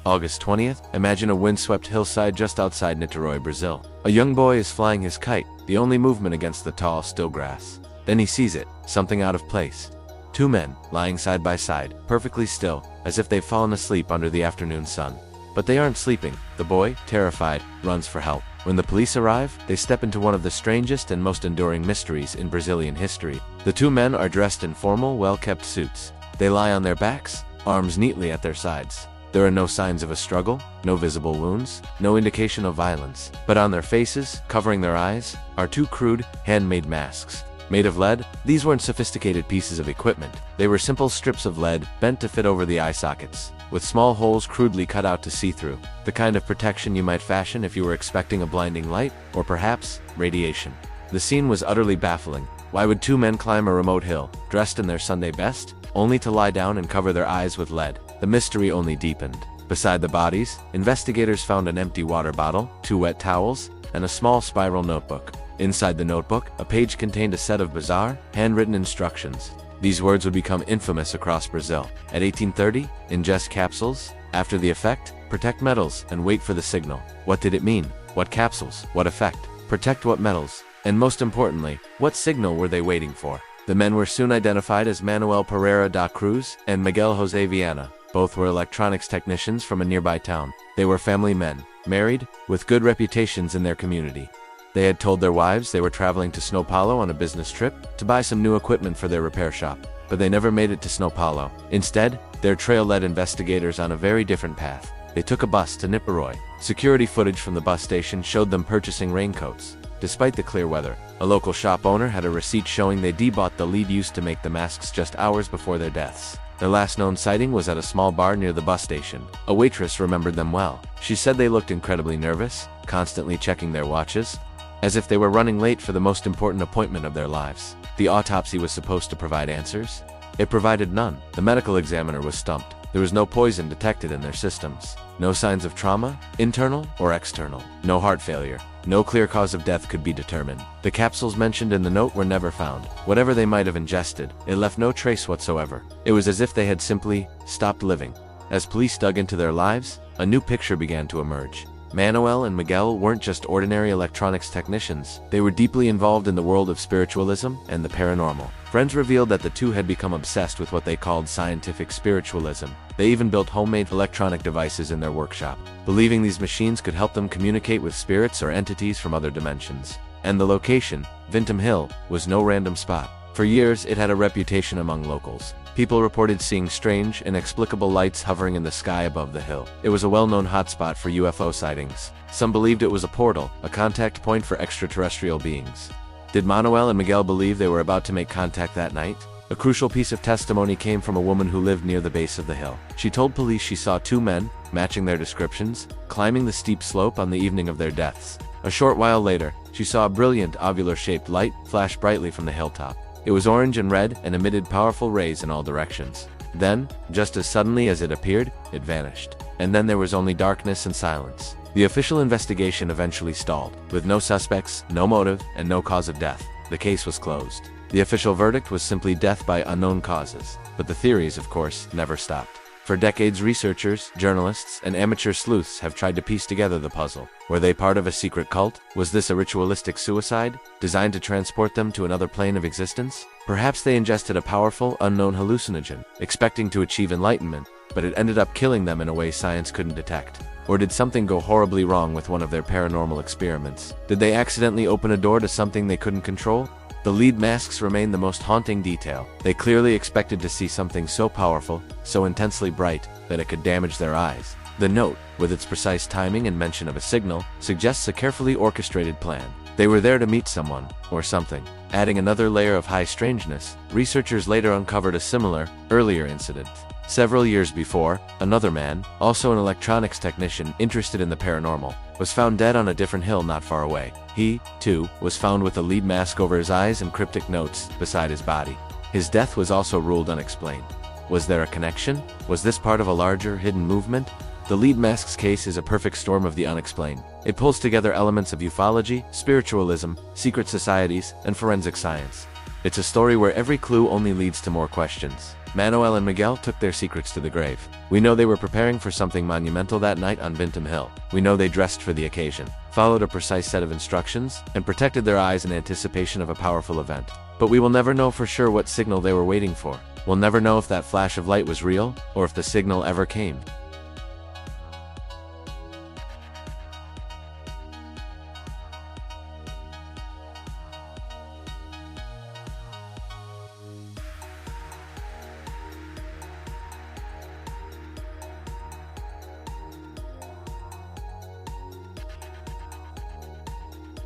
August 20th, imagine a windswept hillside just outside Niterói, Brazil. A young boy is flying his kite, the only movement against the tall, still grass. Then he sees it, something out of place. Two men, lying side by side, perfectly still, as if they've fallen asleep under the afternoon sun. But they aren't sleeping. The boy, terrified, runs for help. When the police arrive, they step into one of the strangest and most enduring mysteries in Brazilian history. The two men are dressed in formal, well-kept suits. They lie on their backs, arms neatly at their sides. There are no signs of a struggle, no visible wounds, no indication of violence. But on their faces, covering their eyes, are two crude, handmade masks. Made of lead, these weren't sophisticated pieces of equipment. They were simple strips of lead, bent to fit over the eye sockets, with small holes crudely cut out to see through. The kind of protection you might fashion if you were expecting a blinding light, or perhaps, radiation. The scene was utterly baffling. Why would two men climb a remote hill, dressed in their Sunday best, only to lie down and cover their eyes with lead? The mystery only deepened. Beside the bodies, investigators found an empty water bottle, two wet towels, and a small spiral notebook. Inside the notebook, a page contained a set of bizarre, handwritten instructions. These words would become infamous across Brazil. At 1830, ingest capsules. After the effect, protect metals and wait for the signal. What did it mean? What capsules? What effect? Protect what metals? And most importantly, what signal were they waiting for? The men were soon identified as Manuel Pereira da Cruz and Miguel José Viana. Both were electronics technicians from a nearby town. They were family men, married, with good reputations in their community. They had told their wives they were traveling to São Paulo on a business trip to buy some new equipment for their repair shop. But they never made it to São Paulo. Instead, their trail led investigators on a very different path. They took a bus to Niterói. Security footage from the bus station showed them purchasing raincoats. Despite the clear weather, a local shop owner had a receipt showing they debought the lead used to make the masks just hours before their deaths. Their last known sighting was at a small bar near the bus station. A waitress remembered them well. She said they looked incredibly nervous, constantly checking their watches, as if they were running late for the most important appointment of their lives. The autopsy was supposed to provide answers. It provided none. The medical examiner was stumped. There was no poison detected in their systems. No signs of trauma, internal or external. No heart failure. No clear cause of death could be determined. The capsules mentioned in the note were never found. Whatever they might have ingested, it left no trace whatsoever. It was as if they had simply stopped living. As police dug into their lives, a new picture began to emerge. Manuel and Miguel weren't just ordinary electronics technicians. They were deeply involved in the world of spiritualism and the paranormal. Friends revealed that the two had become obsessed with what they called scientific spiritualism. They even built homemade electronic devices in their workshop, believing these machines could help them communicate with spirits or entities from other dimensions. And the location, Vintem Hill, was no random spot. For years, it had a reputation among locals. People reported seeing strange, inexplicable lights hovering in the sky above the hill. It was a well-known hotspot for UFO sightings. Some believed it was a portal, a contact point for extraterrestrial beings. Did Manuel and Miguel believe they were about to make contact that night? A crucial piece of testimony came from a woman who lived near the base of the hill. She told police she saw two men, matching their descriptions, climbing the steep slope on the evening of their deaths. A short while later, she saw a brilliant ovular-shaped light flash brightly from the hilltop. It was orange and red and emitted powerful rays in all directions. Then, just as suddenly as it appeared, it vanished. And then there was only darkness and silence. The official investigation eventually stalled. With no suspects, no motive, and no cause of death, the case was closed. The official verdict was simply death by unknown causes. But the theories, of course, never stopped. For decades, researchers, journalists, and amateur sleuths have tried to piece together the puzzle. Were they part of a secret cult? Was this a ritualistic suicide, designed to transport them to another plane of existence? Perhaps they ingested a powerful, unknown hallucinogen, expecting to achieve enlightenment, but it ended up killing them in a way science couldn't detect. Or did something go horribly wrong with one of their paranormal experiments? Did they accidentally open a door to something they couldn't control? The lead masks remain the most haunting detail. They clearly expected to see something so powerful, so intensely bright, that it could damage their eyes. The note, with its precise timing and mention of a signal, suggests a carefully orchestrated plan. They were there to meet someone, or something. Adding another layer of high strangeness, researchers later uncovered a similar, earlier incident. Several years before, another man, also an electronics technician interested in the paranormal, was found dead on a different hill not far away. He, too, was found with a lead mask over his eyes and cryptic notes beside his body. His death was also ruled unexplained. Was there a connection? Was this part of a larger, hidden movement? The lead mask's case is a perfect storm of the unexplained. It pulls together elements of ufology, spiritualism, secret societies, and forensic science. It's a story where every clue only leads to more questions. Manuel and Miguel took their secrets to the grave. We know they were preparing for something monumental that night on Vintem Hill. We know they dressed for the occasion, followed a precise set of instructions, and protected their eyes in anticipation of a powerful event. But we will never know for sure what signal they were waiting for. We'll never know if that flash of light was real, or if the signal ever came.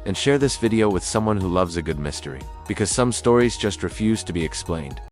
And share this video with someone who loves a good mystery, because some stories just refuse to be explained.